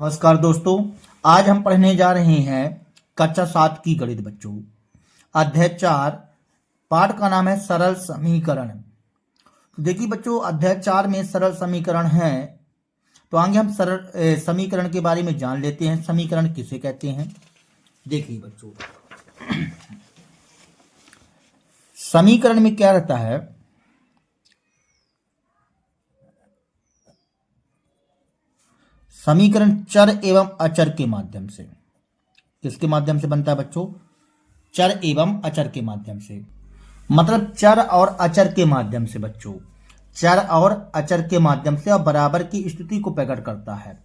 नमस्कार दोस्तों। आज हम पढ़ने जा रहे हैं कक्षा 7 की गणित बच्चों, अध्याय 4। पाठ का नाम है सरल समीकरण। तो देखिए बच्चों, अध्याय 4 में सरल समीकरण है। तो आगे हम सरल समीकरण के बारे में जान लेते हैं। समीकरण किसे कहते हैं? देखिए बच्चों, समीकरण में क्या रहता है? समीकरण चर एवं अचर के माध्यम से। किसके माध्यम से बनता है बच्चों? चर एवं अचर के माध्यम से। मतलब चर और अचर के माध्यम से बच्चों, चर और अचर के माध्यम से और बराबर की स्थिति को प्रकट करता है।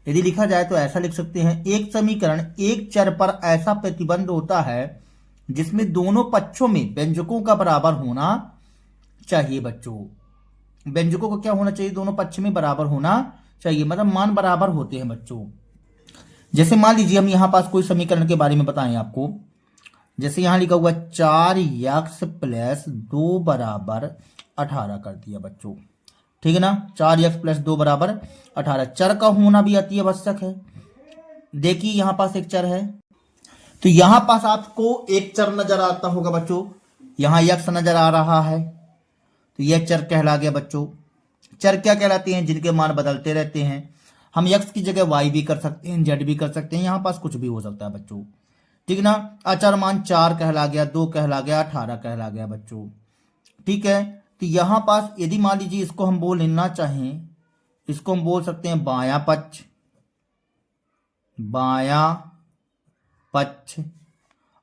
यदि लिखा जाए तो ऐसा लिख सकते हैं, एक समीकरण एक चर पर ऐसा प्रतिबंध होता है जिसमें दोनों पक्षों में व्यंजकों का बराबर होना चाहिए बच्चों। व्यंजकों को क्या होना चाहिए? दोनों पक्ष में बराबर होना चाहिए, मतलब मान बराबर होते हैं बच्चों। जैसे मान लीजिए हम यहाँ पास कोई समीकरण के बारे में बताएं आपको। जैसे यहां लिखा हुआ 4x प्लस 2 बराबर 18 कर दिया बच्चों, ठीक है ना। 4x प्लस 2 बराबर 18, चर का होना भी अति आवश्यक है। देखिए यहां पास एक चर है, तो यहां पास आपको एक चर नजर आता होगा बच्चों। यहां x नजर आ रहा है, तो यह चर कहला गया बच्चों। चर क्या कहलाते हैं? जिनके मान बदलते रहते हैं। हम x की जगह y भी कर सकते हैं, z भी कर सकते हैं, यहां पास कुछ भी हो सकता है बच्चों, ठीक ना। अचर मान 4 कहला गया, 2 कहला गया, 18 कहला गया बच्चों, ठीक है। तो यहां पास यदि मान लीजिए इसको हम बोल लेना चाहें, इसको हम बोल सकते हैं बायां पक्ष, बायां पक्ष,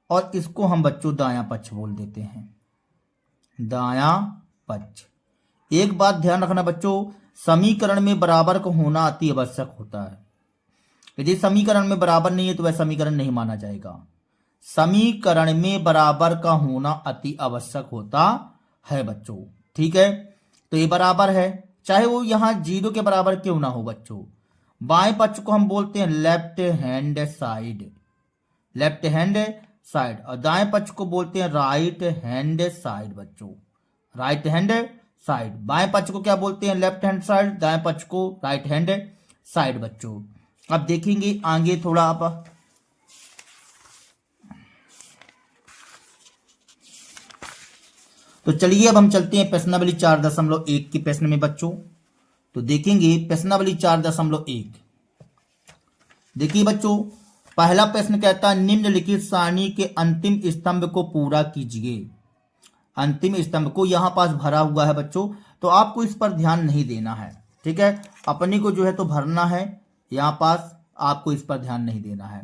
और इसको हम बच्चों दायां पक्ष बोल देते हैं, दायां पक्ष। एक बात ध्यान रखना बच्चों, समीकरण में बराबर का होना अति आवश्यक होता है। यदि समीकरण में बराबर नहीं है तो वह समीकरण नहीं माना जाएगा। समीकरण में बराबर का होना अति आवश्यक होता है बच्चों, ठीक है। तो ये बराबर है, चाहे वो यहां 0 के बराबर क्यों ना हो बच्चों। बाएं पक्ष को हम बोलते हैं left hand side, left hand side, और दाएं पक्ष को बोलते हैं राइट हैंड साइड बच्चों, राइट हैंड साइड। बाएं पक्ष को क्या बोलते हैं? लेफ्ट हैंड साइड, दाएं पक्ष को राइट हैंड साइड बच्चों। अब देखेंगे आगे थोड़ा आप। तो चलिए अब हम चलते हैं प्रश्नावली 4.1 के प्रश्न में बच्चों। तो देखेंगे प्रश्नावली 4.1। देखिए बच्चों, पहला प्रश्न कहता है निम्नलिखित सारणी के अंतिम स्तंभ को पूरा कीजिए। अंतिम स्तंभ को यहां पास भरा हुआ है बच्चों, तो आपको इस पर ध्यान नहीं देना है, ठीक है। अपनी को जो है तो भरना है, यहां पास आपको इस पर ध्यान नहीं देना है।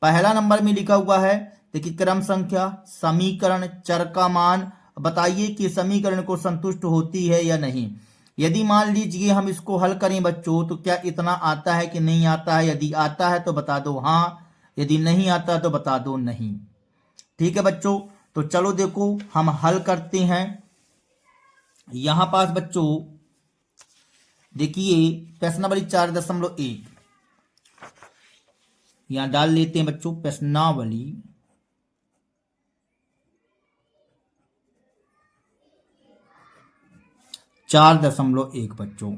पहला नंबर में लिखा हुआ है, देखिए क्रम संख्या, समीकरण, चर का मान, बताइए कि समीकरण को संतुष्ट होती है या नहीं। यदि मान लीजिए हम इसको हल करें बच्चों, तो क्या इतना आता है कि नहीं आता है? यदि आता है तो बता दो हाँ, यदि नहीं आता तो बता दो नहीं, ठीक है बच्चों। तो चलो देखो हम हल करते हैं। यहां पास बच्चों देखिए प्रश्नावली 4.1 यहां डाल लेते हैं बच्चों। प्रश्नावली 4.1 बच्चों।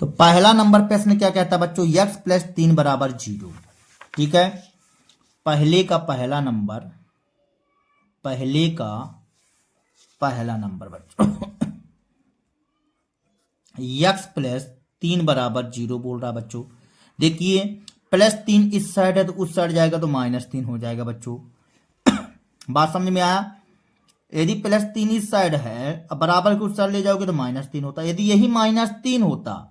तो पहला नंबर प्रश्न क्या कहता है बच्चों? x प्लस 3 बराबर 0, ठीक है। पहले का पहला नंबर, पहले का पहला नंबर बच्चों x प्लस 3 बराबर 0 बोल रहा है बच्चों। देखिए प्लस 3 इस साइड है तो उस साइड जाएगा तो -3 हो जाएगा बच्चों। बात समझ में आया? यदि प्लस 3 इस साइड है, अब बराबर के उस साइड ले जाओगे तो -3 होता। यदि यही -3 होता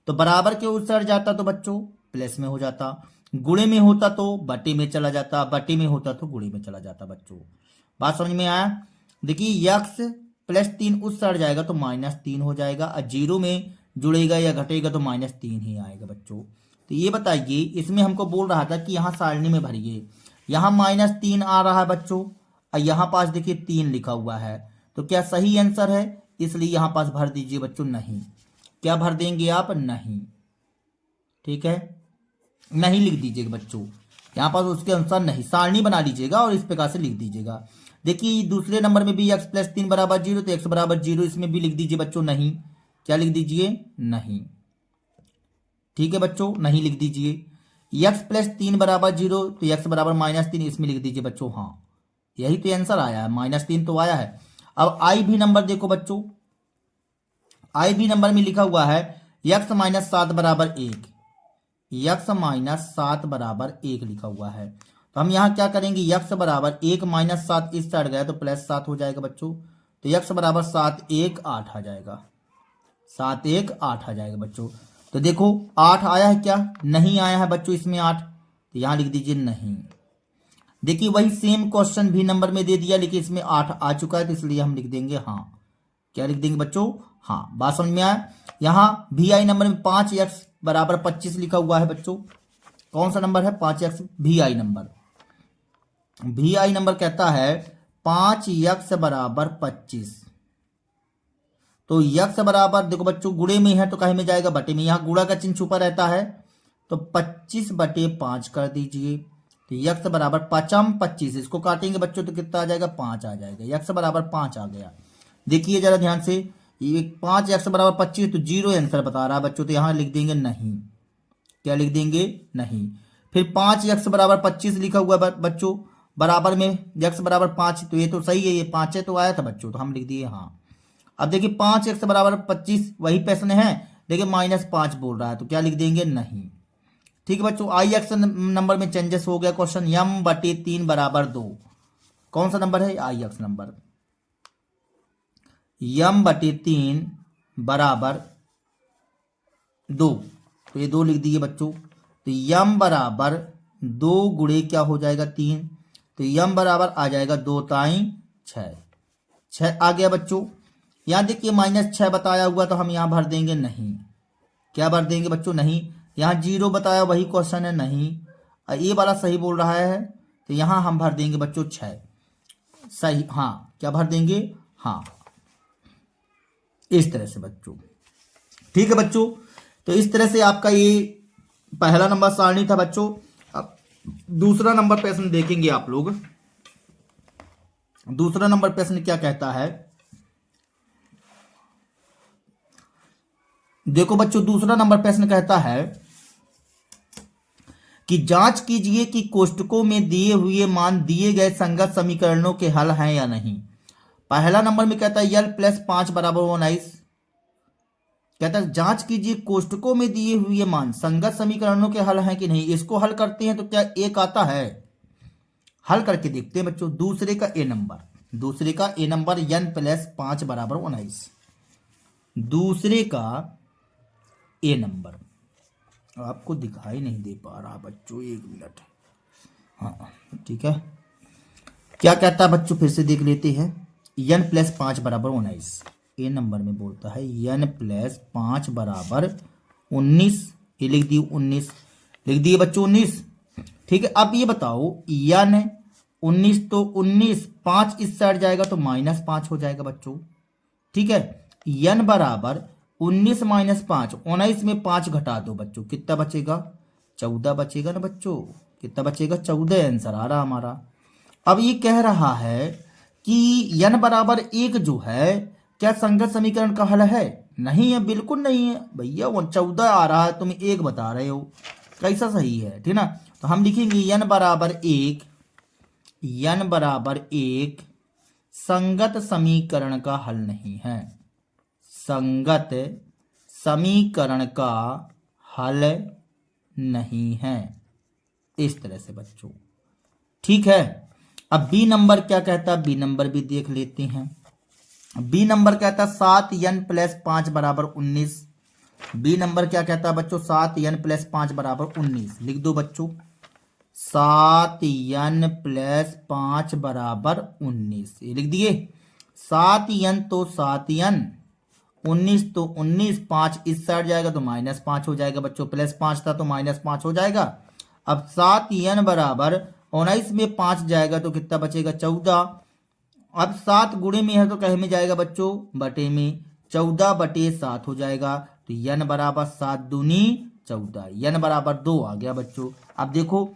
तो बराबर के उस साइड जाता तो बच्चों प्लस में हो जाता, गुणे में होता तो बटे में चला जाता, बटे में होता तो गुणे में चला जाता बच्चों। बात समझ में आया? देखिए x प्लस 3 उस साइड जाएगा तो -3 हो जाएगा, और 0 में जुड़ेगा या घटेगा तो -3 ही आएगा बच्चों। तो ये बताइए, इसमें हमको बोल रहा था कि यहाँ सारणी में भरिए, यहाँ -3 आ रहा है बच्चों, और यहाँ पास देखिए 3 लिखा हुआ है, तो क्या सही आंसर है? इसलिए यहाँ पास भर दीजिए बच्चों नहीं। क्या भर देंगे आप? नहीं, ठीक है, नहीं लिख दीजिएगा बच्चों। यहाँ पास उसके अनुसार नहीं, सारणी बना लीजिएगा और इस प्रकार से लिख दीजिएगा। देखिए दूसरे नंबर में भी x प्लस 3 बराबर 0, तो x बराबर 0 इसमें भी लिख दीजिए बच्चों नहीं। क्या लिख दीजिए? नहीं। ठीक है बच्चों, नहीं लिख दीजिए। x प्लस 3 बराबर 0, तो x बराबर -3 इसमें लिख दीजिए बच्चों। हाँ, यही तो आंसर आया है, -3 तो आया है। अब आई भी नंबर देखो बच्चों, आई भी नंबर में लिखा हुआ है x माइनस 7 बराबर 1, x माइनस 7 बराबर 1 लिखा हुआ है। तो हम यहाँ क्या करेंगे, x बराबर 1 माइनस 7 इस साइड गया तो प्लस 7 हो जाएगा बच्चों। तो x बराबर 7 1 8 आ जाएगा, 7 1 8 आ जाएगा बच्चों। तो देखो 8 आया है क्या? नहीं आया है बच्चों इसमें 8, तो यहाँ लिख दीजिए नहीं। देखिए वही सेम क्वेश्चन भी नंबर में दे दिया, लेकिन इसमें 8 आ चुका है, तो इसलिए हम लिख देंगे हाँ। क्या लिख देंगे बच्चों? हाँ। बात समझ में आया? यहाँ भी आई नंबर में 5x बराबर 25 लिखा हुआ है बच्चों। कौन सा नंबर है? 5x भी आई नंबर। भी आई नंबर कहता है 5x बराबर 25। तो x बराबर देखो बच्चों गुणे में है तो कहे में जाएगा बटे में, यहाँ गुणा का चिन्ह छुपा रहता है, तो 25 बटे 5 कर दीजिए। तो x बराबर 5 25, इसको काटेंगे बच्चों तो कितना आ जाएगा? 5 आ जाएगा। x बराबर 5 आ गया। देखिए जरा ध्यान से, ये 5x बराबर 25 तो 0 आंसर बता रहा है बच्चों, तो यहाँ लिख देंगे नहीं। क्या लिख देंगे? नहीं। फिर 5x बराबर 25 लिखा हुआ है बच्चों, बराबर में x बराबर 5, तो ये तो सही है, ये 5 है तो आया था बच्चों, तो हम लिख दिए हाँ। अब देखिए 5x बराबर 25 वही प्रश्न है, देखिए -5 बोल रहा है, तो क्या लिख देंगे? नहीं। ठीक है बच्चों, आई एक्स नंबर में चेंजेस हो गया क्वेश्चन। m बटे 3 बराबर 2, कौन सा नंबर है? आई एक्स नंबर। m बटे 3 बराबर 2, तो ये 2 लिख दिए बच्चों। तो m बराबर 2 गुणे क्या हो जाएगा? 3, तो m बराबर आ जाएगा 2 ताई 6, 6 आ गया बच्चों। यहाँ देखिए -6 बताया हुआ, तो हम यहाँ भर देंगे नहीं। क्या भर देंगे बच्चों? नहीं। यहाँ 0 बताया वही क्वेश्चन है नहीं, ये वाला सही बोल रहा है, तो यहाँ हम भर देंगे बच्चों 6 सही। हाँ, क्या भर देंगे? हाँ, इस तरह से बच्चों। ठीक है बच्चों, तो इस तरह से आपका ये पहला नंबर सारणी था बच्चों। अब दूसरा नंबर प्रश्न देखेंगे आप लोग। दूसरा नंबर प्रश्न क्या कहता है, देखो बच्चों दूसरा नंबर प्रश्न कहता है कि जांच कीजिए कि कोष्टकों में दिए हुए मान दिए गए संगत समीकरणों के हल हैं या नहीं। पहला नंबर में कहता है l प्लस 5 बराबर 19, कहता है जांच कीजिए कोष्टकों में दिए हुए मान संगत समीकरणों के हल हैं कि नहीं। इसको हल करते हैं तो क्या एक आता है? हल करके देखते हैं बच्चों। दूसरे का ए नंबर n प्लस 5 बराबर 19, दूसरे का ए नंबर आपको दिखाई नहीं दे पा रहा बच्चों, 1 मिनट। हाँ ठीक है, क्या कहता है बच्चों? फिर से देख लेते हैं। n प्लस 5 बराबर 19, ए नंबर में बोलता है n प्लस 5 बराबर 19, ये लिख दिए 19, लिख दिए बच्चों 19। ठीक है, अब ये बताओ n 19 तो 19, 5 इस साइड जाएगा तो -5 हो जाएगा बच्चों। ठीक है, n बराबर 19 माइनस 5, 19 में 5 घटा दो बच्चों, कितना बचेगा? 14 बचेगा ना बच्चों। कितना बचेगा? 14 आंसर आ रहा हमारा। अब ये कह रहा है कि n बराबर 1 जो है क्या संगत समीकरण का हल है? नहीं है, बिल्कुल नहीं है भैया, वो 14 आ रहा है, तुम 1 बता रहे हो, कैसा सही है? ठीक ना, तो हम लिखेंगे n बराबर 1, n बराबर 1 संगत समीकरण का हल नहीं है, संगत समीकरण का हल नहीं है, इस तरह से बच्चों। ठीक है, अब बी नंबर क्या कहता है? बी नंबर भी देख लेते हैं। बी नंबर कहता है 7n प्लस 5 बराबर 19। बी नंबर क्या कहता है बच्चों? 7n प्लस 5 बराबर 19, लिख दो बच्चों 7n प्लस 5 बराबर 19, ये लिख दिए। 7n तो 7n, 19 तो 19, 5 इस साइड जाएगा तो -5 हो जाएगा बच्चों, प्लस 5 था तो -5 हो जाएगा। अब 7n बराबर 19 में 5 जाएगा तो कितना बचेगा? 14। अब 7 गुणे में है तो कहे में जाएगा बच्चों बटे में, 14 बटे 7 हो जाएगा। तो n बराबर 7 दूनी 14, n बराबर 2 आ गया बच्चों। अब देखो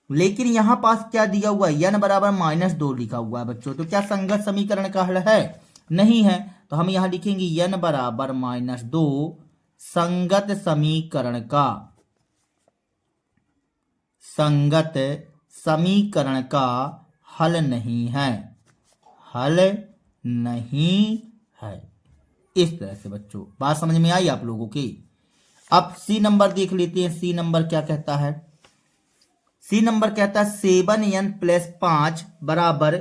लेकिन यहां पास क्या दिया हुआ है, n बराबर -2 लिखा हुआ है बच्चों। तो क्या संगत समीकरण का हल है? नहीं है। तो हम यहां लिखेंगे n बराबर -2 संगत समीकरण का हल नहीं है, हल नहीं है। इस तरह से बच्चों बात समझ में आई आप लोगों की। अब सी नंबर देख लेते हैं। सी नंबर क्या कहता है? सी नंबर कहता है 7n + 5 बराबर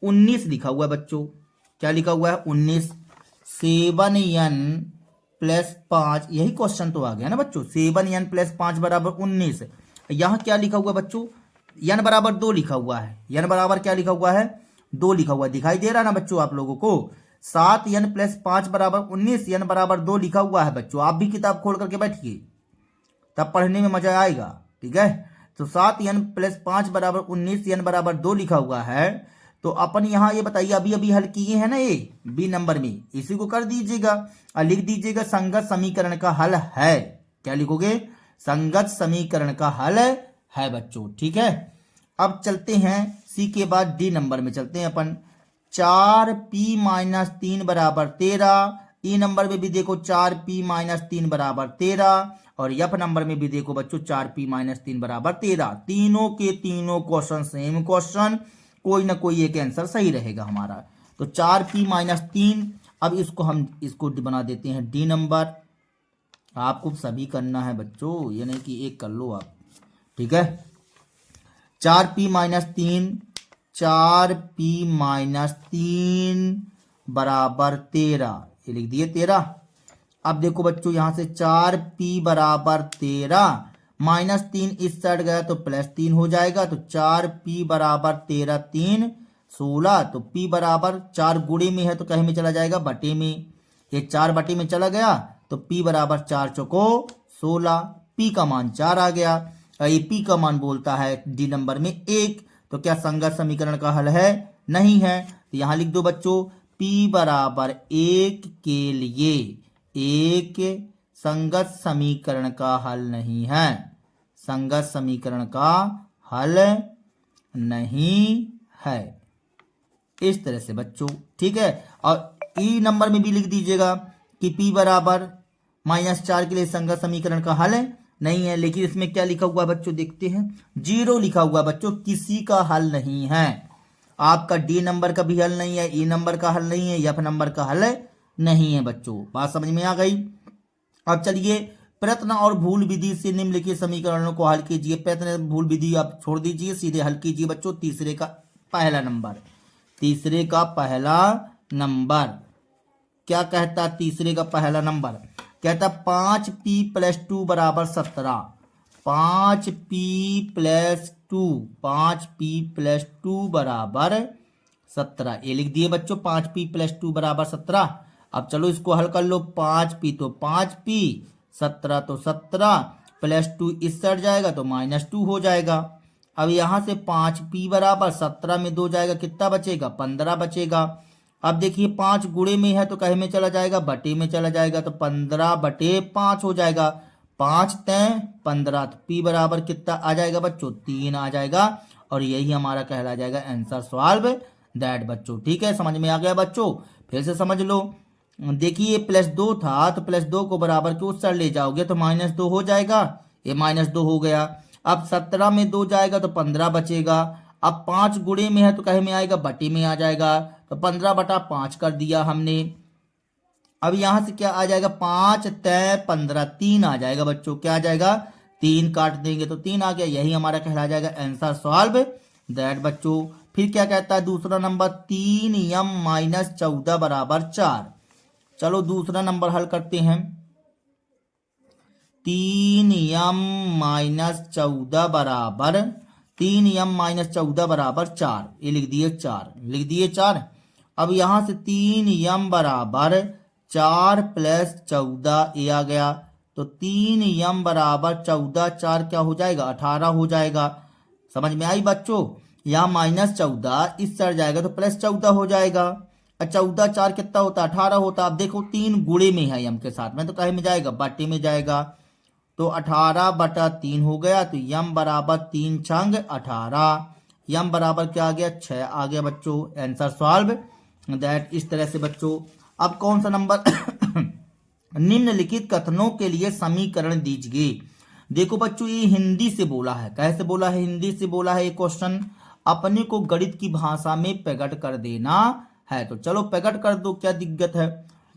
19 लिखा हुआ है बच्चों। क्या लिखा हुआ है? 19। 7n + 5, यही क्वेश्चन तो आ गया ना बच्चों। 7n + 5 बराबर 19। यहां क्या लिखा हुआ है बच्चों? n बराबर 2 लिखा हुआ है। n बराबर क्या लिखा हुआ है? 2 लिखा हुआ है। दिखाई दे रहा है ना बच्चों आप लोगों को? 7n + 5 बराबर 19, n बराबर 2 लिखा हुआ है बच्चों। आप भी किताब खोल करके बैठिए, तब पढ़ने में मजा आएगा। ठीक है, तो 7n + 5 बराबर 19, n बराबर 2 लिखा हुआ है। तो अपन यहां ये बताइए, अभी अभी हल किए हैं ना, ये बी नंबर में, इसी को कर दीजिएगा और लिख दीजिएगा संगत समीकरण का हल है। क्या लिखोगे? संगत समीकरण का हल है बच्चों। ठीक है, अब चलते हैं सी के बाद डी नंबर में चलते हैं अपन। 4p - 3 बराबर 13। ई नंबर में भी देखो 4p - 3 बराबर 13 और एफ नंबर में भी देखो बच्चों 4p - 3 बराबर 13। तीनों के तीनों क्वेश्चन सेम क्वेश्चन, कोई ना कोई एक आंसर सही रहेगा हमारा। तो 4p - 3, अब इसको बना देते हैं डी नंबर। आपको सभी करना है बच्चों, ये नहीं कि एक कर लो आप। ठीक है, 4p - 3, 4p - 3 बराबर 13, ये लिख दिए 13। अब देखो बच्चों यहां से 4p बराबर 13 -3 इस साइड गया तो +3 हो जाएगा। तो 4p बराबर 13 3 16। तो p बराबर 4 गुणे में है तो कहीं में चला जाएगा? बटे में। ये 4 बटे में चला गया तो p बराबर 4 चौको 16, p का मान 4 आ गया। ये p का मान बोलता है डी नंबर में 1। तो क्या संगत समीकरण का हल है? नहीं है। तो यहां लिख दो बच्चों p बराबर 1 के लिए एक संगत समीकरण का हल नहीं है, संगत समीकरण का हल नहीं है। इस तरह से बच्चों। ठीक है, और ई नंबर में भी लिख दीजिएगा कि p बराबर -4 के लिए संगत समीकरण का हल नहीं है। लेकिन इसमें क्या लिखा हुआ है बच्चों? देखते हैं, 0 लिखा हुआ है बच्चों, किसी का हल नहीं है। आपका डी नंबर का भी हल नहीं है, ई नंबर का हल नहीं है, एफ नंबर का हल नहीं है बच्चों। बात समझ में आ गई? अब चलिए प्रयत्न और भूल विधि से निम्नलिखित समीकरणों को हल कीजिए। प्रयत्न भूल विधि आप छोड़ दीजिए, सीधे हल कीजिए बच्चों। तीसरे का पहला नंबर क्या कहता? तीसरे का पहला नंबर कहता 5p + 2 बराबर 17। 5p + 2 बराबर 17, ये लिख दिए बच्चों। 5p + 2 बराबर 17। अब चलो इसको हल कर लो। 5p तो 5p, 17 तो 17, +2 इस साइड जाएगा तो -2 हो जाएगा। अब यहां से 5p बराबर 17 में 2 जाएगा, कितना बचेगा? 15 बचेगा। अब देखिए 5 गुणे में है तो कहे में चला जाएगा? बटे में चला जाएगा। तो 15/5 हो जाएगा। 5 तय 15, तो p बराबर कितना आ जाएगा बच्चों? 3 आ जाएगा। और यही हमारा कहला जाएगा आंसर सॉल्व दैट बच्चों। ठीक है, समझ में आ गया बच्चों? फिर से समझ लो। देखिए +2 था तो +2 को बराबर के उस साइड ले जाओगे तो -2 हो जाएगा। ये -2 हो गया। अब 17 में 2 जाएगा तो 15 बचेगा। अब 5 गुणे में है तो कहे में आएगा? बटे में आ जाएगा। तो 15/5 कर दिया हमने। अब यहां से क्या आ जाएगा? 5 तय 15, 3 आ जाएगा बच्चों। क्या आ जाएगा? 3 काट देंगे तो 3 आ गया। यही हमारा कहला जाएगा आंसर सॉल्व दैट बच्चों। फिर क्या कहता है दूसरा नंबर? 3m - 14 बराबर 4। चलो दूसरा नंबर हल करते हैं। 3m - 14 बराबर 4, ये लिख दिए 4। अब यहां से 3m बराबर 4 + 14 ये आ गया। तो 3m बराबर 14, 4 क्या हो जाएगा? 18 हो जाएगा। समझ में आई बच्चों? यहाँ -14 इस साइड जाएगा तो +14 हो जाएगा। 14 4 कितना होता? 18 होता। अब देखो 3 गुणे में है m के साथ में तो कहे में जाएगा? बटे में जाएगा। तो 18/3 हो गया, तो यम बराबर 3 छंग 18, यम बराबर क्या आ गया 6 आ गया बच्चों। Answer solve that. इस तरह से बच्चों अब कौन सा नंबर निम्नलिखित कथनों के लिए समीकरण दीजिए। देखो बच्चों ये हिंदी से बोला है, कैसे बोला है, हिंदी से बोला है। ये क्वेश्चन अपने को गणित की भाषा में प्रकट कर देना है, तो चलो प्रकट कर दो, क्या दिक्कत है।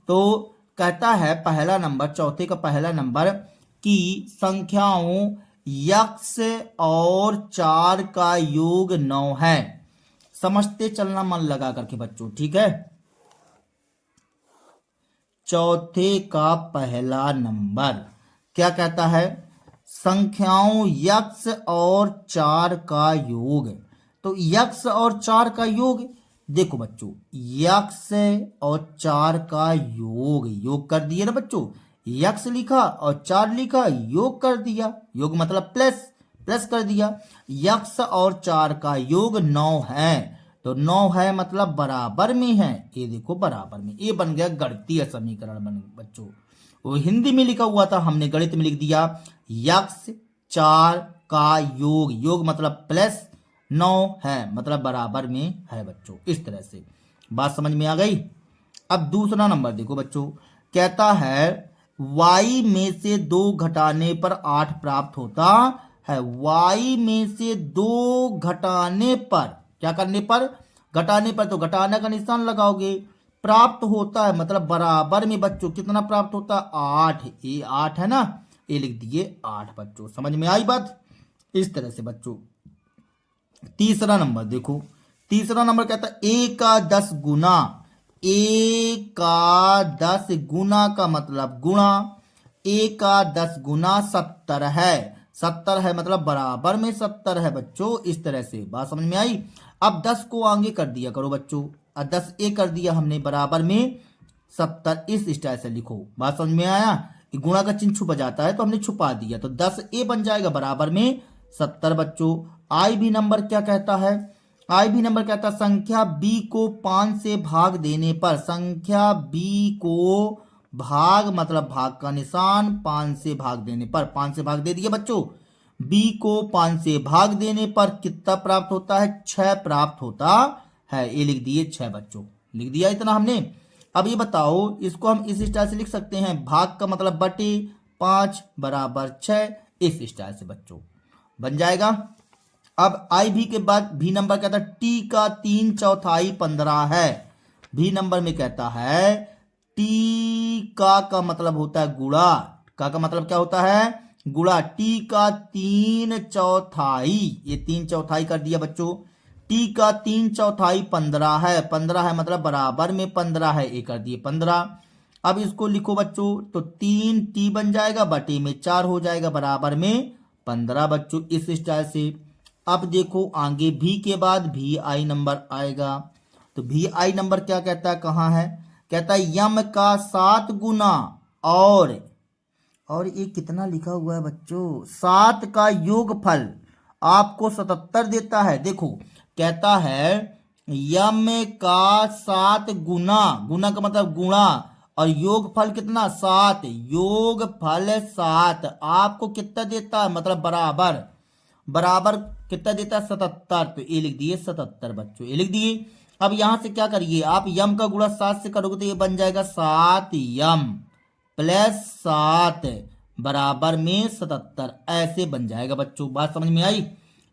तो कहता है पहला नंबर, चौथे का पहला नंबर कि संख्याओं यक्स और 4 का योग 9 है। समझते चलना मन लगा करके बच्चों, ठीक है। चौथे का पहला नंबर क्या कहता है, संख्याओं यक्स और 4 का योग। तो यक्स और 4 का योग, देखो बच्चों यक्स और 4 का योग, योग कर दिया ना बच्चों, यक्स लिखा और 4 लिखा, योग कर दिया, योग मतलब प्लस, प्लस कर दिया। यक्स और 4 का योग 9 है, तो 9 है मतलब बराबर में है, ये देखो बराबर में, ये बन गया गणितीय समीकरण बन बच्चों। वो हिंदी में लिखा हुआ था, हमने गणित में लिख दिया यक्स 4 का योग, योग मतलब प्लस, 9 है मतलब बराबर में है बच्चों। इस तरह से बात समझ में आ गई। अब दूसरा नंबर देखो बच्चों, कहता है y में से 2 घटाने पर 8 प्राप्त होता है। y में से 2 घटाने पर, क्या करने पर, घटाने पर, तो घटाने का निशान लगाओगे, प्राप्त होता है मतलब बराबर में बच्चों कितना प्राप्त होता है 8, ये 8 है ना, ये लिख दिए 8 बच्चों। समझ में आई बात। इस तरह से बच्चों तीसरा नंबर देखो, तीसरा नंबर कहता है a का 10 गुना, a का 10 गुना का मतलब गुणा, a का 10 गुना 70 है, 70 है मतलब बराबर में 70 है बच्चों। इस तरह से बात समझ में आई। अब 10 को आगे कर दिया करो बच्चों, 10 ए कर दिया हमने बराबर में 70, इस स्टाइल से लिखो। बात समझ में आया, गुणा का चिन्ह छुपा जाता है तो हमने छुपा दिया, तो 10 ए बन जाएगा बराबर में 70 बच्चों। आई भी नंबर क्या कहता है, आई भी नंबर कहता है संख्या b को 5 से भाग देने पर, संख्या b को भाग मतलब भाग का निशान, 5 से भाग देने पर, 5 से भाग दे दिए बच्चों, b को 5 से भाग देने पर कितना प्राप्त होता है 6 प्राप्त होता है, ये लिख दिए 6 बच्चों, लिख दिया इतना हमने। अब ये बताओ, इसको हम इस स्टाइल से लिख सकते हैं, भाग का मतलब बटे 5 बराबर 6, इस स्टाइल से बच्चों बन जाएगा। अब आई भी के बाद भी नंबर कहता है टी का 3/4 15 है। भी नंबर में कहता है टी का मतलब होता है गुणा, का मतलब क्या होता है गुणा, टी का 3/4, ये 3/4 कर दिया बच्चों, टी का 3/4 15 है, 15 है मतलब बराबर में 15 है, ये कर दिए 15। अब इसको लिखो बच्चों, तो 3 टी बन जाएगा बटे में 4 हो जाएगा बराबर में 15 बच्चों, इस स्टाइल से। अब देखो आगे भी के बाद भी आई नंबर आएगा, तो भी आई नंबर क्या कहता है, कहाँ है, कहता है यम का 7 गुना और ये कितना लिखा हुआ है बच्चों, 7 का योगफल आपको 77 देता है। देखो कहता है यम का 7 गुना, गुना का मतलब गुणा, और योगफल कितना 7, योगफल 7 आपको कितना देता है मतलब बराबर, बराबर कितना देता है 77, तो ये लिख दिए 77 बच्चों, ये लिख दिए। अब यहां से क्या करिए आप, यम का गुणा 7 से करोगे तो ये बन जाएगा 7 यम प्लस 7 बराबर में 77, ऐसे बन जाएगा बच्चों। बात समझ में आई।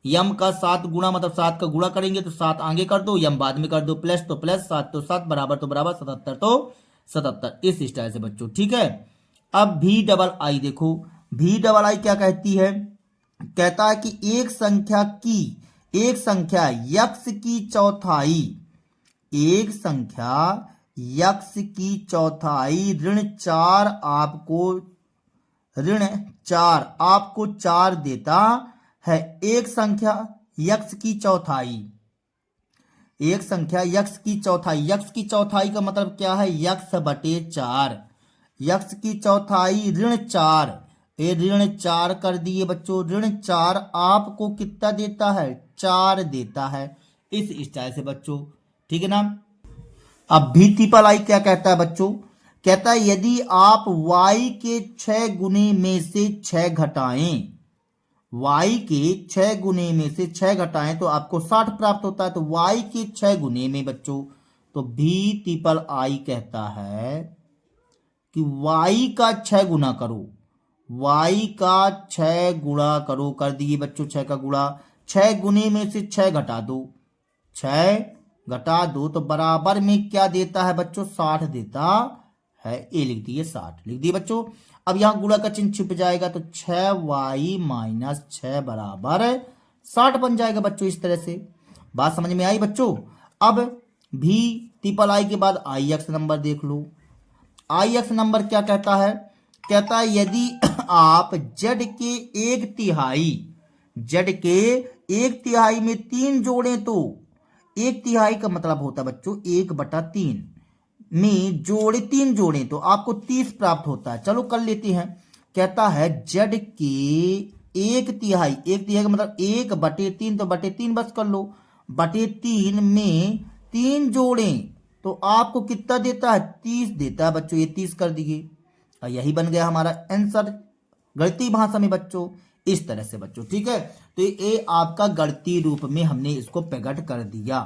यम का 7 गुणा मतलब 7 का गुणा करेंगे तो 7 आगे कर दो, यम बाद में कर दो, प्लस तो प्लस, 7 तो 7, बराबर तो बराबर, 77 तो 77, इस स्टाइल से बच्चों, ठीक है। अब भी डबल आई देखो, भी डबल आई क्या कहती है, कहता है कि एक संख्या यक्स की चौथाई, एक संख्या यक्स की चौथाई ऋण 4 आपको 4 देता है। एक संख्या यक्स की चौथाई, एक संख्या यक्स की चौथाई, यक्स की चौथाई का मतलब क्या है, यक्स बटे 4, यक्स की चौथाई ऋण 4, ये ऋण 4 कर दिए बच्चों, ऋण 4 आपको कितना देता है 4 देता है, इस स्टाइल से बच्चों, ठीक है ना। अब भी ट्रिपल आई क्या कहता है बच्चों, कहता है यदि आप y के 6 गुने में से 6 घटाएं, y के 6 गुने में से 6 घटाएं तो आपको 60 प्राप्त होता है। तो y के 6 गुने में बच्चों, तो भी ट्रिपल आई कहता है कि y का 6 गुना करो, y का 6 गुणा करो, कर दिए बच्चों 6 का गुणा, 6 गुने में से 6 घटा दो, 6 घटा दो तो बराबर में क्या देता है बच्चों, 60 देता है। ए लिख दिए 60, लिख दिए बच्चों। अब यहां गुणा का चिन्ह छिप जाएगा तो 6y माइनस 6 बराबर 60 बन जाएगा बच्चों। इस तरह से बात समझ में आई बच्चों। अब भी ट्रिपल आई के बाद आई एक्स नंबर देख लो। आई एक्स नंबर क्या कहता है, कहता है यदि आप जेड के 1/3, जेड के 1/3 में 3 जोड़ें तो 1/3 का मतलब होता है बच्चों 1/3 में जोड़े 3 जोड़े तो आपको 30 प्राप्त होता है। चलो कर लेते हैं। कहता है जेड के 1/3, 1/3 का मतलब 1/3, तो बटे 3 बस कर लो, बटे 3 में 3 जोड़े तो आपको कितना देता है, 30 देता है बच्चों। ये 30 कर दिए और यही बन गया हमारा आंसर गणितीय भाषा में बच्चों। इस तरह से बच्चों, ठीक है। तो ये आपका गणितीय रूप में हमने इसको प्रकट कर दिया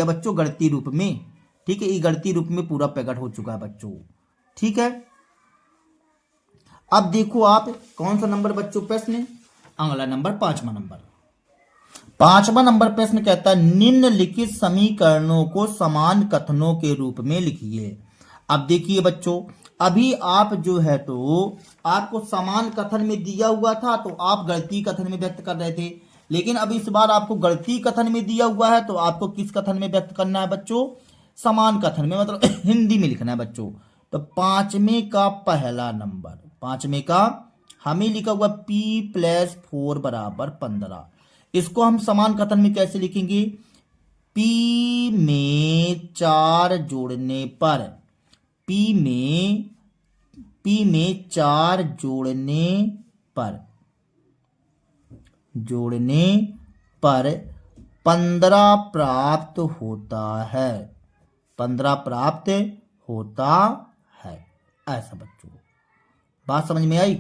बच्चों, गणितीय रूप में, ठीक है। ये गणितीय रूप में पूरा प्रकट हो चुका है बच्चों, ठीक है। अब देखो आप कौन सा नंबर बच्चों प्रश्न, अगला नंबर 5वां नंबर। 5वां नंबर प्रश्न कहता है निम्नलिखित समीकरणों को समान कथनों के रूप में लिखिए। अब देखिए बच्चों, अभी आप जो है तो आपको समान कथन में दिया हुआ था तो आप गणितीय कथन में व्यक्त कर रहे थे, लेकिन अब इस बार आपको गणितीय कथन में दिया हुआ है तो आपको किस कथन में व्यक्त करना है बच्चों, समान कथन में, मतलब हिंदी में लिखना है बच्चों। तो 5वें का पहला नंबर, 5वें का हमें लिखा हुआ p+4 बराबर 15। इसको हम समान कथन में कैसे लिखेंगे, p में 4 जोड़ने पर, p में 4 जोड़ने पर 15 प्राप्त होता है, 15 प्राप्त होता है। ऐसा बच्चों बात समझ में आई,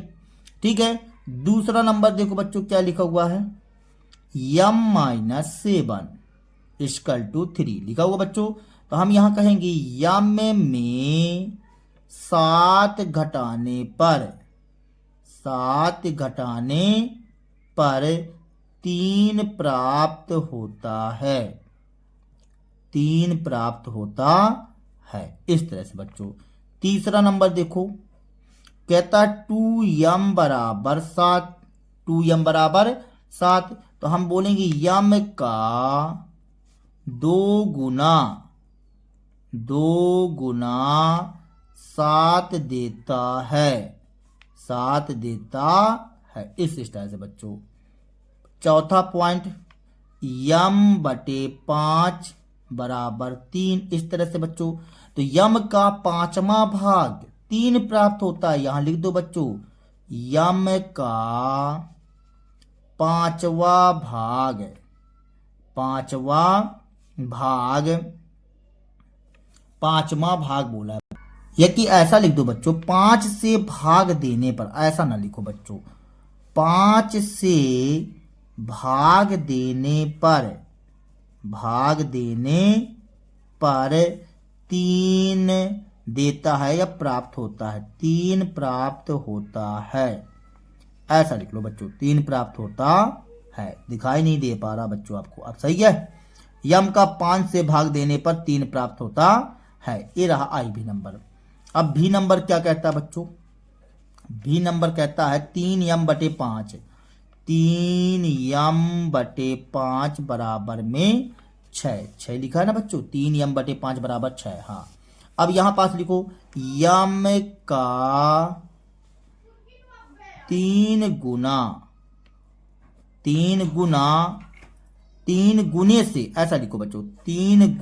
ठीक है। दूसरा नंबर देखो बच्चों क्या लिखा हुआ है, m-7 = 3 लिखा हुआ बच्चों। तो हम यहां कहेंगे m में 7 घटाने पर 3 प्राप्त होता है, 3 प्राप्त होता है। इस तरह से बच्चों। तीसरा नंबर देखो, कहता 2m बराबर 7, 2m बराबर 7, तो हम बोलेंगे m का 2 गुना 7 देता है, 7 देता है। इस स्टाइल से बच्चों। चौथा पॉइंट m/5 बराबर 3, इस तरह से बच्चों। तो m का 5वां भाग 3 प्राप्त होता है, यहां लिख दो बच्चों m का 5वां भाग, 5वां भाग बोला है। या कि ऐसा लिख दो बच्चों 5 से भाग देने पर, ऐसा ना लिखो बच्चों, 5 से भाग देने पर 3 देता है या प्राप्त होता है, 3 प्राप्त होता है। ऐसा लिख लो बच्चों, 3 प्राप्त होता है। दिखाई नहीं दे पा रहा बच्चों आपको, अब सही है। यम का 5 से भाग देने पर 3 प्राप्त होता है। ये रहा आई भी नंबर। अब भी नंबर क्या कहता है बच्चों, भी नंबर कहता है 3m/5, 3m/5 बराबर में 6 लिखा है ना बच्चों, 3m/5 बराबर 6। हाँ, अब यहां पास लिखो m का 3 गुने से, ऐसा लिखो बच्चों, 3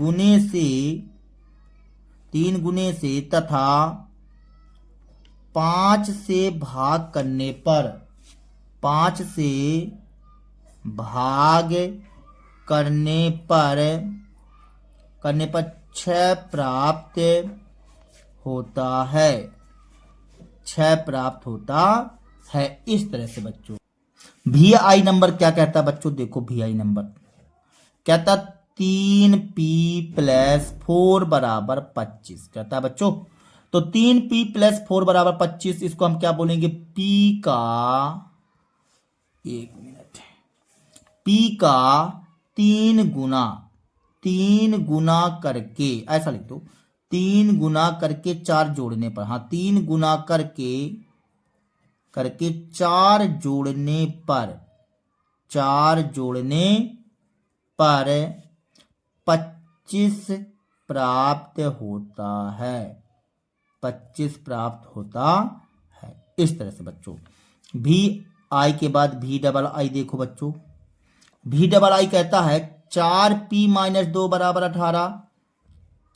गुने से तथा 5 से भाग करने पर, 5 से भाग करने पर 6 प्राप्त होता है, 6 प्राप्त होता है। इस तरह से बच्चों भी आई नंबर क्या कहता है बच्चों, देखो भी आई नंबर कहता 3p+4 बराबर 25 कहता है बच्चों। तो 3p+4 बराबर 25, इसको हम क्या बोलेंगे, p का, एक मिनट, p का 3 गुना करके, ऐसा लिख दो, 3 गुना करके 4 जोड़ने पर, हाँ 3 गुना करके 4 जोड़ने पर, 25 प्राप्त होता है, 25 प्राप्त होता है। इस तरह से बच्चों भी आई के बाद भी डबल आई, देखो बच्चों भी डबल आई कहता है 4p-2 बराबर 18,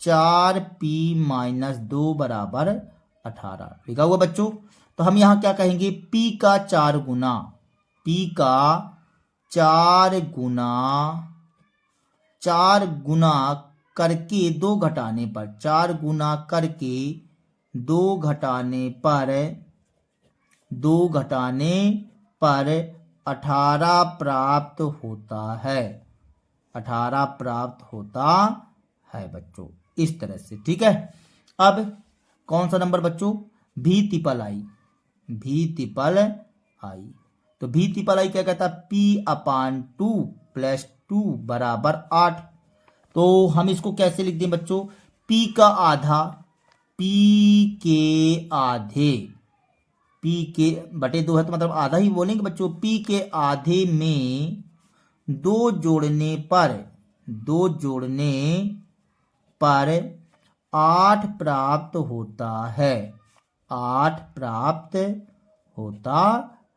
4p-2 बराबर 18 लिखा हुआ बच्चों। तो हम यहां क्या कहेंगे, p का 4 गुना, p का 4 गुना, 4 गुना करके 2 घटाने पर, 4 गुना करके 2 घटाने पर, 2 घटाने पर 18 प्राप्त होता है, 18 प्राप्त होता है बच्चों। इस तरह से ठीक है। अब कौन सा नंबर बच्चों, भी तिपल आई, भी तिपल आई। तो भी तिपल आई क्या कहता है, p/2 + 2 बराबर 8। तो हम इसको कैसे लिख दें बच्चों, p का आधा, p के आधे, p के बटे 2 है तो मतलब आधा ही बोलेंगे बच्चों, p के आधे में 2 जोड़ने पर, 2 जोड़ने पर 8 प्राप्त होता है, 8 प्राप्त होता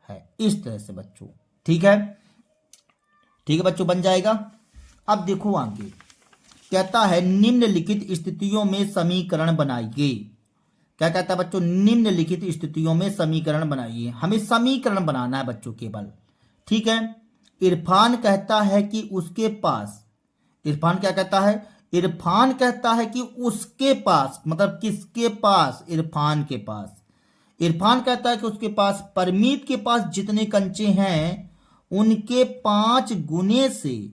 है। इस तरह से बच्चों ठीक है, ठीक है बच्चों बन जाएगा। अब देखो आगे कहता है निम्नलिखित स्थितियों में समीकरण बनाइए। क्या कहता है बच्चों, निम्नलिखित स्थितियों में समीकरण बनाइए। हमें समीकरण बनाना है बच्चों केवल, ठीक है। इरफान कहता है कि उसके पास, इरफान क्या कहता है, इरफान कहता है कि उसके पास, मतलब किसके पास, इरफान के पास, इरफान कहता है कि उसके पास परमीत के पास जितने कंचे हैं उनके 5 गुने से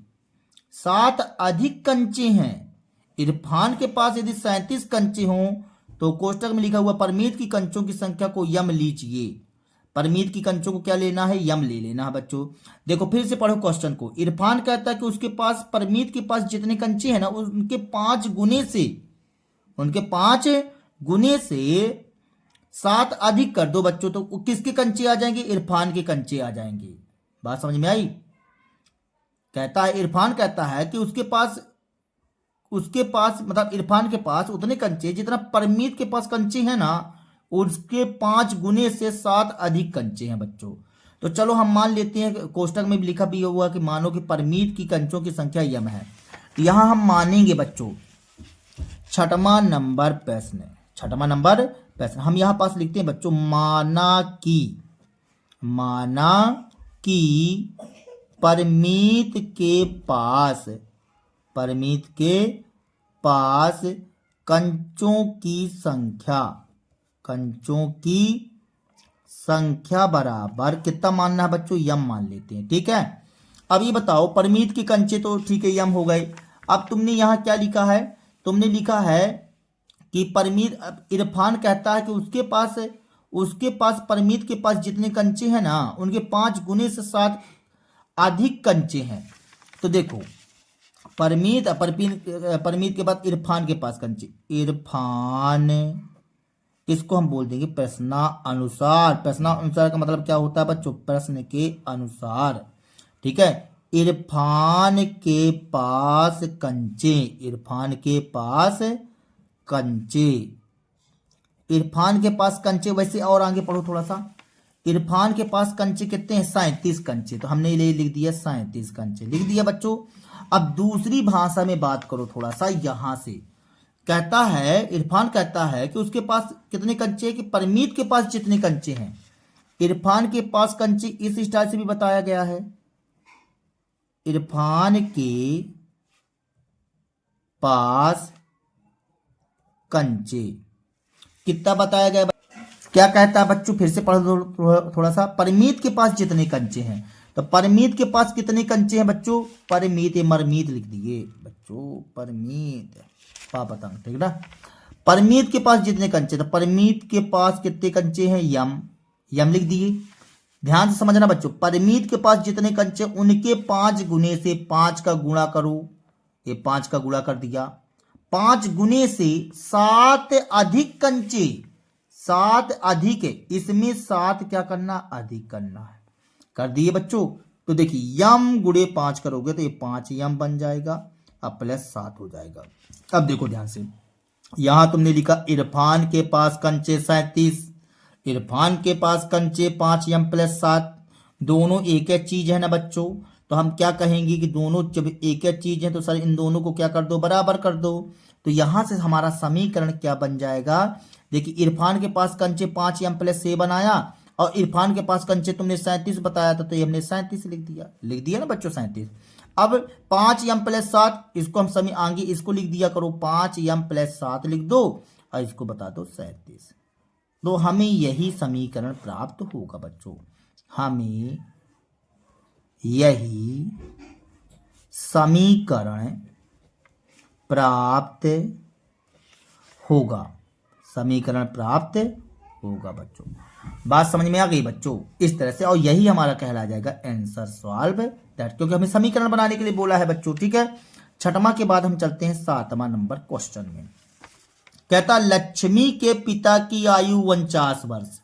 7 अधिक कंचे हैं। इरफान के पास यदि 37 कंचे हों तो कोष्टक में लिखा हुआ परमीत की कंचों की संख्या को यम लीजिए। परमीत की कंचों को क्या लेना है, यम ले लेना है बच्चों। देखो फिर से पढ़ो क्वेश्चन को। इरफान कहता है कि उसके पास परमीत के पास जितने कंचे हैं ना उनके 5 गुने से, उनके 5 गुने से 7 अधिक कर दो बच्चों, तो किसके कंचे आ जाएंगे, इरफान के कंचे आ जाएंगे। बात समझ में आई। कहता है, इरफान कहता है कि उसके पास मतलब इरफान के पास उतने कंचे जितना परमीत के पास कंचे हैं ना उसके 5 गुने से 7 अधिक कंचे हैं बच्चों। तो चलो हम मान लेते हैं, कोष्टक में भी लिखा भी हुआ कि मानो कि परमीत की कंचों की संख्या यम है। तो यहां हम मानेंगे बच्चों छठवां नंबर प्रश्न, छठवां नंबर प्रश्न हम यहां पास लिखते हैं बच्चों, माना कि परमीत के पास कंचों की संख्या बराबर कितना मानना है बच्चों, यम मान लेते हैं, ठीक है। अब ये बताओ परमीत के कंचे तो ठीक है यम हो गए। अब तुमने यहां क्या लिखा है, तुमने लिखा है कि परमीत, इरफान कहता है कि उसके पास परमीत के पास जितने कंचे हैं ना उनके 5 गुने से 7 अधिक कंचे हैं। तो देखो परमीत के बाद इरफान के पास कंचे, इरफान इसको हम बोल देंगे प्रश्नानुसार। प्रश्नानुसार का मतलब क्या होता है बच्चों, प्रश्न के अनुसार, ठीक है। इरफान के पास कंचे, इरफान के पास कंचे, इरफान के पास कंचे, वैसे और आगे पढ़ो थोड़ा सा। इरफान के पास कंचे कितने हैं, 37 कंचे। तो हमने ये लिख दिया 37 कंचे लिख दिया बच्चों। अब दूसरी भाषा में बात करो थोड़ा सा यहां से। कहता है, इरफान कहता है कि उसके पास कितने कंचे हैं, कि परमीत के पास जितने कंचे हैं। इरफान के पास कंचे इस स्टाइल से भी बताया गया है, इरफान के पास कंचे, कितना बताया गया? क्या कहता है बच्चों, फिर से पढ़ दो थोड़ा सा। परमीत के पास जितने कंचे हैं, तो परमीत के पास कितने कंचे हैं बच्चों? परमीत, मरमीत लिख दिए बच्चों, परमीत पापतंग, ठीक ना। परमीत के पास जितने कंचे, तो परमीत के पास कितने कंचे हैं? यम, यम लिख दिए। ध्यान से समझना बच्चों, परमीत के पास जितने कंचे, उनके 5 गुने से 5 का गुणा करो, ये 5 का गुणा कर दिया। 5 गुने से 7 अधिक कंचे, 7 अधिक है, इसमें 7 क्या करना? अधिक करना है। कर दिए बच्चों। तो देखिए यम गुणे 5 करोगे तो ये 5 यम बन जाएगा, अब प्लस 7 हो जाएगा। अब देखो ध्यान से, यहां तुमने लिखा इरफान के पास कंचे 37, इरफान के पास कंचे 5 यम प्लस 7, दोनों एक एक चीज है ना बच्चों। तो हम क्या कहेंगे कि दोनों जब एक एक चीज है तो सर इन दोनों को क्या कर दो? बराबर कर दो। तो यहां से हमारा समीकरण क्या बन जाएगा? देखिए इरफान के पास कंचे 5 यम प्लस 6 बनाया, और इरफान के पास कंचे तुमने 37 बताया था, तो ये हमने 37 लिख दिया, लिख दिया ना बच्चों 37। अब 5 यम प्लस 7, इसको हम समी आगे इसको लिख दिया करो, 5 यम प्लस 7 लिख दो और इसको बता दो 37। तो हमें यही समीकरण प्राप्त होगा बच्चों, हमें यही समीकरण प्राप्त होगा, समीकरण प्राप्त होगा बच्चों। बात समझ में आ गई बच्चों? इस तरह से, और यही हमारा कहला जाएगा आंसर सॉल्व दैट, क्योंकि हमें समीकरण बनाने के लिए बोला है बच्चों, ठीक है। छठवां के बाद हम चलते हैं 7वां नंबर क्वेश्चन में। कहता लक्ष्मी के पिता की आयु 49 वर्ष,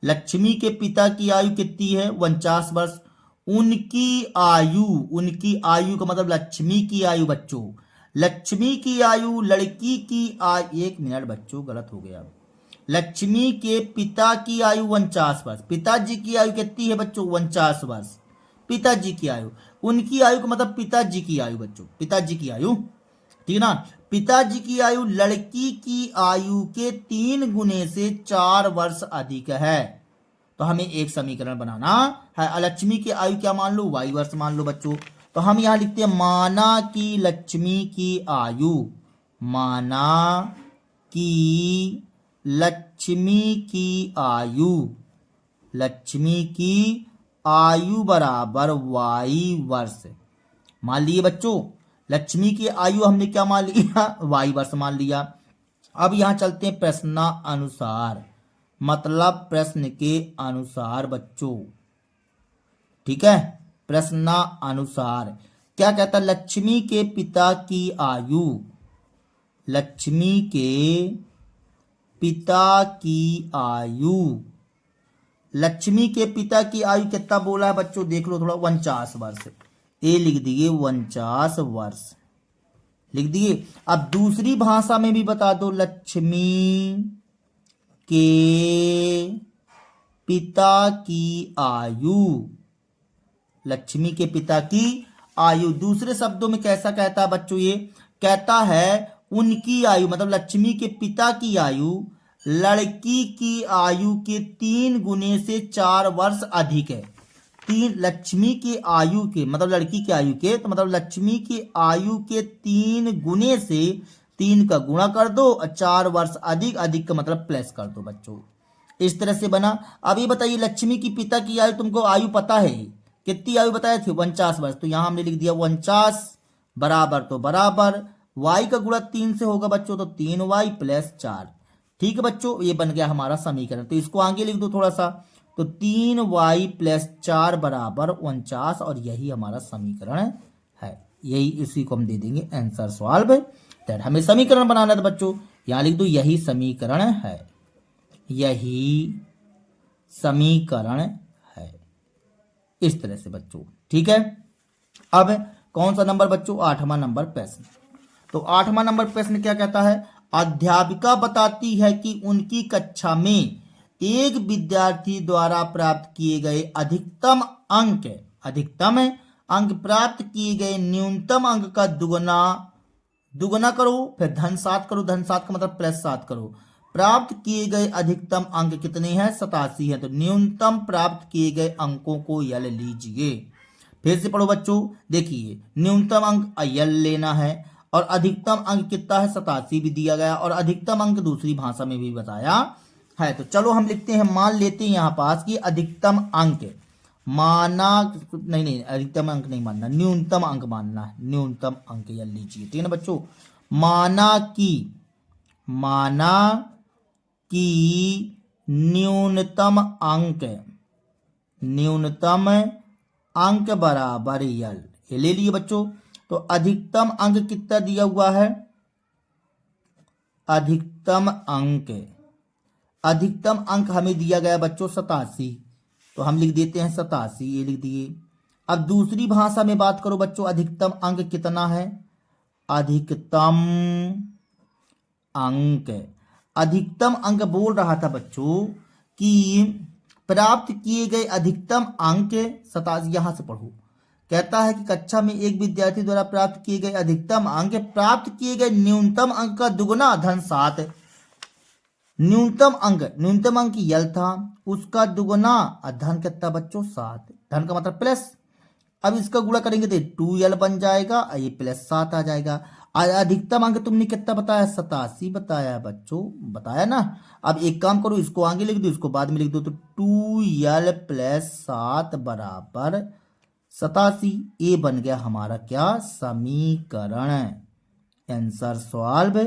लक्ष्मी के पिता की आयु कितनी है? 49 वर्ष। उनकी आयु, उनकी आयु का मतलब लक्ष्मी की आयु बच्चों, लक्ष्मी की आयु, लड़की की आयु, 1 मिनट बच्चों गलत हो गया। लक्ष्मी के पिता की आयु 49 वर्ष, पिताजी की आयु कितनी है बच्चों? 49 वर्ष, पिताजी की आयु। उनकी आयु का मतलब पिताजी की आयु बच्चों, पिताजी की आयु, ठीक है ना। पिताजी की आयु लड़की की आयु के 3 गुने से 4 वर्ष अधिक है। तो हमें एक समीकरण बनाना है। लक्ष्मी की आयु क्या मान लो? y वर्ष मान लो बच्चों। तो हम यहां लिखते हैं माना कि लक्ष्मी की आयु, माना कि लक्ष्मी की आयु, लक्ष्मी की आयु बराबर y वर्ष मान लिए बच्चों। लक्ष्मी की आयु हमने क्या मान लिया? y वर्ष मान लिया। अब यहां चलते हैं प्रश्नानुसार, मतलब प्रश्न के अनुसार बच्चों, ठीक है। प्रश्नानुसार क्या कहता? लक्ष्मी के पिता की आयु, लक्ष्मी के पिता की आयु, लक्ष्मी के पिता की आयु कितना बोला है बच्चों? देख लो थोड़ा, 49 वर्ष, ये लिख दिए 49 वर्ष लिख दिए। अब दूसरी भाषा में भी बता दो, लक्ष्मी के पिता की आयु, लक्ष्मी के पिता की आयु दूसरे शब्दों में कैसा कहता है बच्चों? ये कहता है उनकी आयु, मतलब लक्ष्मी के पिता की आयु लड़की की आयु के 3 गुने से 4 वर्ष अधिक है। लक्ष्मी की आयु के मतलब लड़की की आयु के, तो मतलब लक्ष्मी की आयु के 3 गुने से 3 का गुणा कर दो और 4 वर्ष अधिक, अधिक का मतलब प्लस कर दो बच्चों। इस तरह से बना। अब ये बताइए लक्ष्मी की पिता की आयु, तुमको आयु पता है कितनी आयु बताए थे? 49 वर्ष। तो यहां हमने लिख दिया 49 बराबर, तो बराबर y का गुणा 3 से होगा बच्चों, तो 3y प्लस 4, ठीक है बच्चों। ये बन गया हमारा समीकरण। तो इसको आगे लिख दो थोड़ा सा, तो 3y प्लस 4 बराबर 49, और यही हमारा समीकरण है। यही इसी को हम दे देंगे आंसर सॉल्व दैट। हमें समीकरण बनाना था बच्चों, यहां लिख दो यही समीकरण है, यही समीकरण है, इस तरह से बच्चों, ठीक है। अब कौन सा नंबर बच्चों? 8वां नंबर प्रश्न। तो 8वां नंबर प्रश्न क्या कहता है? अध्यापिका बताती है कि उनकी कक्षा में एक विद्यार्थी द्वारा प्राप्त किए गए अधिकतम अंक प्राप्त किए गए न्यूनतम अंक का दुगना करो, फिर धन 7 करो, धन 7 का मतलब प्लस 7 करो। प्राप्त किए गए अधिकतम अंक कितने हैं? 87 है। तो न्यूनतम प्राप्त किए गए अंकों को यल लीजिए। फिर से पढ़ो बच्चों, देखिए न्यूनतम अंक यल लेना है और अधिकतम अंक कितना है 87 भी दिया गया, और अधिकतम अंक दूसरी भाषा में भी बताया है। तो चलो हम लिखते हैं, मान लेते हैं यहाँ पास कि अधिकतम अंक माना, नहीं अधिकतम अंक नहीं मानना, न्यूनतम अंक मानना है, न्यूनतम अंक या लीजिए, ठीक है ना बच्चों। माना कि न्यूनतम अंक बराबर यल, ये ले लिए बच्चों। तो अधिकतम अंक कितना दिया हुआ है, अधिकतम अंक हमें दिया गया बच्चों 87, तो हम लिख देते हैं 87, ये लिख दिए। अब दूसरी भाषा में बात करो बच्चों, अधिकतम अंक कितना है, अधिकतम अंक बोल रहा था बच्चों कि प्राप्त किए गए अधिकतम अंक 87, यहां से पढ़ो, कहता है कि कक्षा में एक विद्यार्थी द्वारा प्राप्त किए गए अधिकतम अंक प्राप्त किए गए न्यूनतम अंक का दुगुना धन 7। न्यूनतम अंक यल था, उसका दुगुना धन कितना बच्चों 7, धन का मतलब प्लस। अब इसका गुणा करेंगे तो 2l बन जाएगा, ये प्लस 7 आ जाएगा। अधिकतम अंक तुमने कितना बताया, 87 बताया बच्चों, बताया ना। अब एक काम करो, इसको आगे लिख दो, इसको बाद में लिख दो, तो 2l प्लस 7 बराबर 87, ये बन गया हमारा क्या, समीकरण। Answer solve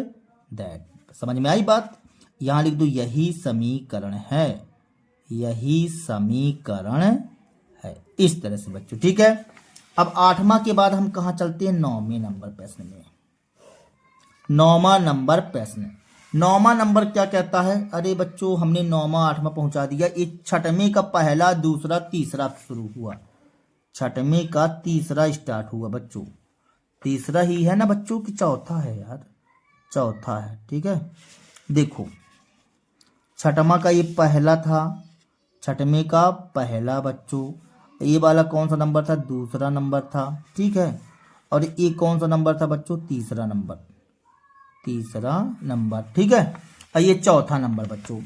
that. समझ में आई बात, यहां लिख दो यही समीकरण है, यही समीकरण है, इस तरह से बच्चों, ठीक है। अब 8वां के बाद हम कहां चलते हैं, 9वें नंबर प्रश्न में। 9वां नंबर प्रश्न, 9वां नंबर क्या कहता है, अरे बच्चों हमने 9वां 8वां पहुंचा दिया, ये 6वें का पहला दूसरा तीसरा शुरू हुआ, 6वें का तीसरा स्टार्ट हुआ बच्चों, तीसरा ही है ना बच्चों कि चौथा है यार, चौथा है, ठीक है। देखो 6वां का ये पहला था, 6वें का पहला बच्चों, ये वाला कौन सा नंबर था, दूसरा नंबर था, ठीक है। और ये कौन सा नंबर था बच्चों, तीसरा नंबर, ठीक है। और ये चौथा नंबर बच्चों,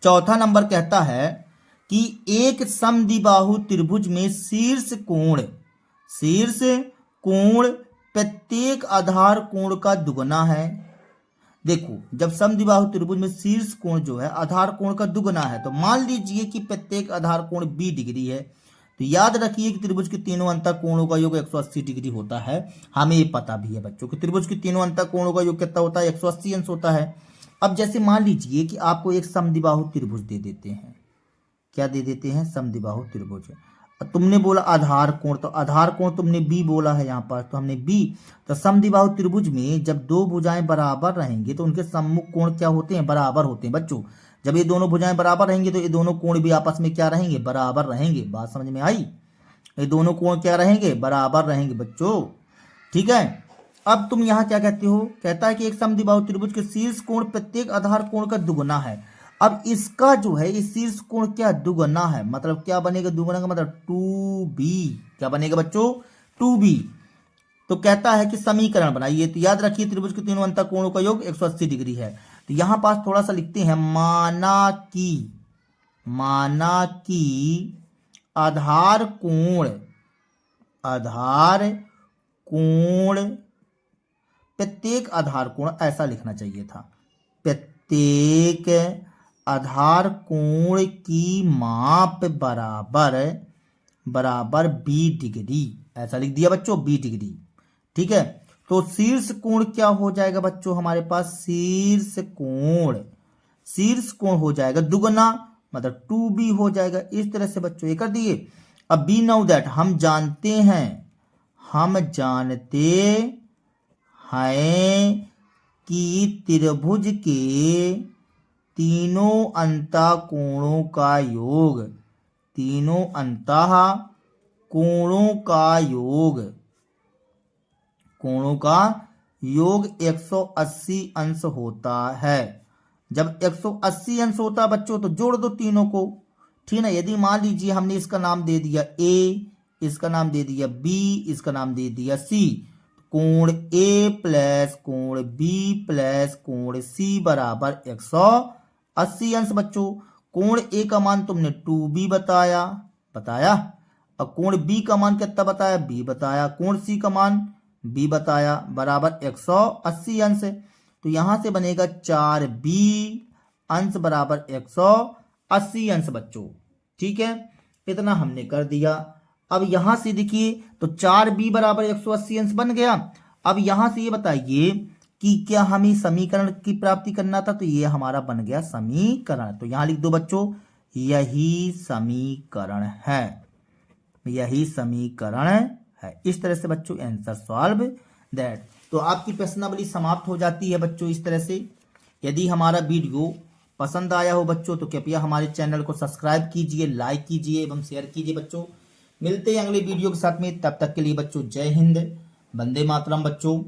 चौथा नंबर कहता है कि एक समद्विबाहु त्रिभुज में शीर्ष कोण प्रत्येक आधार कोण का दुगुना है। देखो जब समद्विबाहु त्रिभुज में शीर्ष कोण जो है आधार कोण का दुगुना है, तो मान लीजिए कि प्रत्येक आधार कोण 20 डिग्री है, तो याद रखिए कि त्रिभुज के तीनों अंतः कोणों का योग 180 डिग्री होता है। हमें ये पता भी है बच्चों कि त्रिभुज के तीनों अंतः कोणों का योग कितना होता है, 180 अंश होता है। अब जैसे मान लीजिए कि आपको एक समद्विबाहु त्रिभुज दे देते हैं, क्या दे देते हैं, समद्विबाहु त्रिभुज। तुमने बोला आधार कोण, तो आधार कोण तुमने बी बोला है यहाँ पर, तो हमने बी। तो समद्विबाहु त्रिभुज में जब दो भुजाएं बराबर रहेंगे तो उनके सम्मुख कोण क्या होते हैं, बराबर होते हैं बच्चों। जब ये दोनों भुजाएं बराबर रहेंगे तो ये दोनों कोण भी आपस में क्या रहेंगे, बराबर रहेंगे। बात समझ में आई, ये दोनों कोण क्या रहेंगे, बराबर रहेंगे बच्चों, ठीक है। अब तुम यहाँ क्या कहते हो, कहता है कि एक समद्विबाहु त्रिभुज के शीर्ष कोण प्रत्येक आधार कोण का दुगुना है। अब इसका जो है इस शीर्ष कोण क्या, दुगुना है, मतलब क्या बनेगा, दुगुना का मतलब 2b, क्या बनेगा बच्चों, 2b। तो कहता है कि समीकरण बनाइए, तो याद रखिए त्रिभुज के तीनों अंतः कोणों का योग 180 डिग्री है। तो यहां पास थोड़ा सा लिखते हैं, माना कि आधार कोण प्रत्येक आधार कोण, ऐसा लिखना चाहिए था, प्रत्येक आधार कोण की माप बराबर 20 डिग्री, ऐसा लिख दिया बच्चों, 20 डिग्री, ठीक है। तो शीर्ष कोण क्या हो जाएगा बच्चों, हमारे पास शीर्ष कोण हो जाएगा दुगुना, मतलब 2b हो जाएगा। इस तरह से बच्चों ये कर दिए। अब बी नाउ दैट, हम जानते हैं कि त्रिभुज के तीनों अंतः कोणों का योग 180 अंश होता है। जब 180 अंश होता है बच्चों तो जोड़ दो तीनों को, ठीक है। यदि मान लीजिए हमने इसका नाम दे दिया ए, इसका नाम दे दिया बी, इसका नाम दे दिया सी, कोण ए प्लस कोण बी प्लस कोण सी बराबर 180 अंश बच्चों। कोण ए का मान तुमने 2b बताया, और कोण बी का मान कितना बताया, b बताया, कोण सी का मान बी बताया बराबर 180 अंश। तो यहां से बनेगा 4b अंश बराबर 180 अंश बच्चों। ठीक है, इतना हमने कर दिया। अब यहां से देखिए तो 4b बराबर 180 अंश बन गया। अब यहां से ये बताइए कि क्या हमें समीकरण की प्राप्ति करना था, तो ये हमारा बन गया समीकरण। तो यहां लिख दो बच्चों, यही समीकरण है, यही समीकरण है। इस तरह से बच्चों आंसर सॉल्व दैट। तो आपकी प्रश्नावली समाप्त हो जाती है बच्चों इस तरह से। यदि हमारा वीडियो पसंद आया हो बच्चों तो कृपया हमारे चैनल को सब्सक्राइब कीजिए, लाइक कीजिए एवं शेयर कीजिए बच्चों। मिलते हैं अगले वीडियो के साथ में, तब तक के लिए बच्चों जय हिंद, वंदे मातरम बच्चों।